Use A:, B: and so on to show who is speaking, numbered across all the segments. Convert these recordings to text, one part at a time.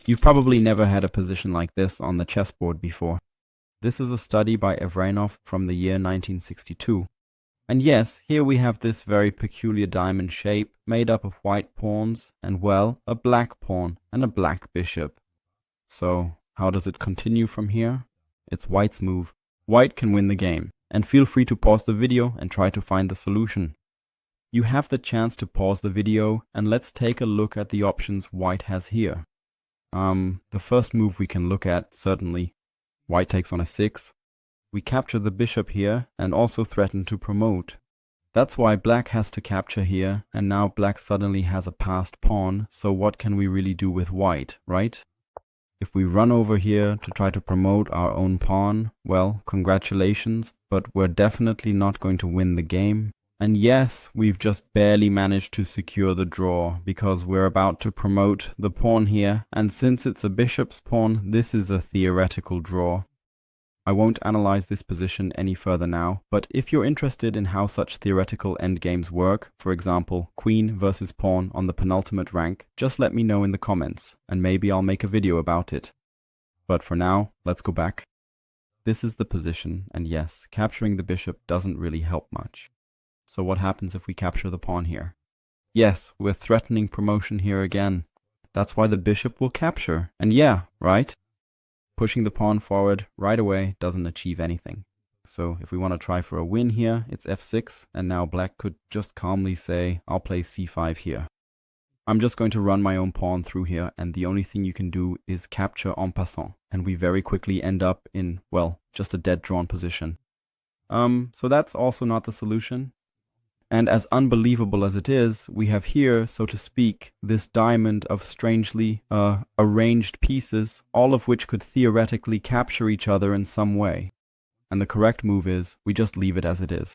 A: You've probably never had a position like this on the chessboard before. This is a study by Evreinov from the year 1962. And yes, here we have this very peculiar diamond shape made up of white pawns and, well, a black pawn and a black bishop. So, how does it continue from here? It's white's move. White can win the game. And feel free to pause the video and try to find the solution. You have the chance to pause the video and let's take a look at the options white has here. The first move we can look at, certainly, white takes on a6. We capture the bishop here and also threaten to promote. That's why black has to capture here, and now black suddenly has a passed pawn, so what can we really do with white, right? If we run over here to try to promote our own pawn, well, congratulations, but we're definitely not going to win the game. And yes, we've just barely managed to secure the draw, because we're about to promote the pawn here, and since it's a bishop's pawn, this is a theoretical draw. I won't analyze this position any further now, but if you're interested in how such theoretical endgames work, for example, queen versus pawn on the penultimate rank, just let me know in the comments, and maybe I'll make a video about it. But for now, let's go back. This is the position, and yes, capturing the bishop doesn't really help much. So what happens if we capture the pawn here? Yes, we're threatening promotion here again. That's why the bishop will capture, and yeah, right? Pushing the pawn forward right away doesn't achieve anything. So if we want to try for a win here, it's f6, and now black could just calmly say, I'll play c5 here. I'm just going to run my own pawn through here, and the only thing you can do is capture en passant, and we very quickly end up in, well, just a dead drawn position. So that's also not the solution. And as unbelievable as it is, we have here, so to speak, this diamond of strangely arranged pieces, all of which could theoretically capture each other in some way. And the correct move is, we just leave it as it is.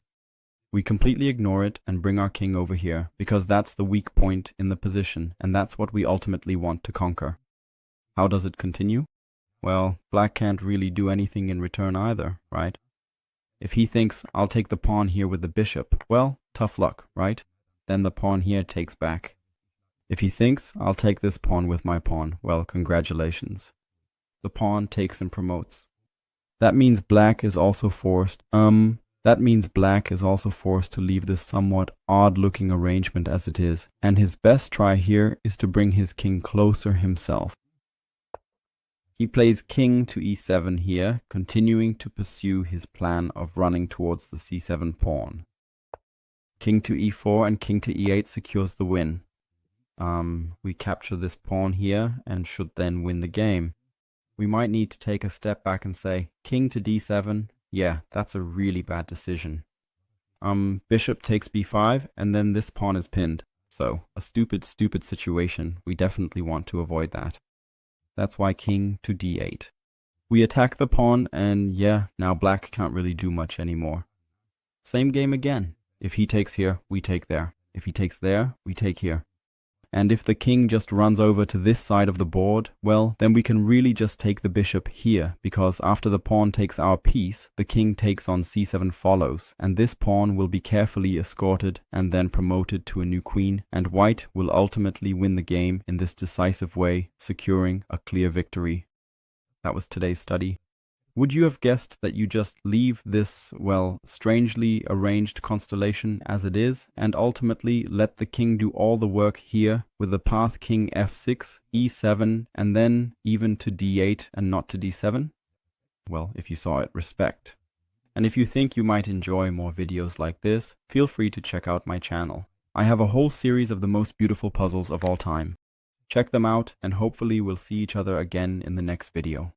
A: We completely ignore it and bring our king over here, because that's the weak point in the position, and that's what we ultimately want to conquer. How does it continue? Well, black can't really do anything in return either, right? If he thinks, I'll take the pawn here with the bishop, well, tough luck, right? Then the pawn here takes back. If he thinks, I'll take this pawn with my pawn, well, congratulations. The pawn takes and promotes. That means black is also forced, to leave this somewhat odd-looking arrangement as it is, and his best try here is to bring his king closer himself. He plays king to e7 here, continuing to pursue his plan of running towards the c7 pawn. King to e4 and king to e8 secures the win. We capture this pawn here and should then win the game. We might need to take a step back and say, king to d7, yeah, that's a really bad decision. Bishop takes b5 and then this pawn is pinned. So, a stupid situation. We definitely want to avoid that. That's why king to d8. We attack the pawn and yeah, now black can't really do much anymore. Same game again. If he takes here, we take there. If he takes there, we take here. And if the king just runs over to this side of the board, well, then we can really just take the bishop here, because after the pawn takes our piece, the king takes on c7 follows, and this pawn will be carefully escorted and then promoted to a new queen, and white will ultimately win the game in this decisive way, securing a clear victory. That was today's study. Would you have guessed that you just leave this, well, strangely arranged constellation as it is, and ultimately let the king do all the work here with the path king f6, e7, and then even to d8 and not to d7? Well, if you saw it, respect. And if you think you might enjoy more videos like this, feel free to check out my channel. I have a whole series of the most beautiful puzzles of all time. Check them out, and hopefully we'll see each other again in the next video.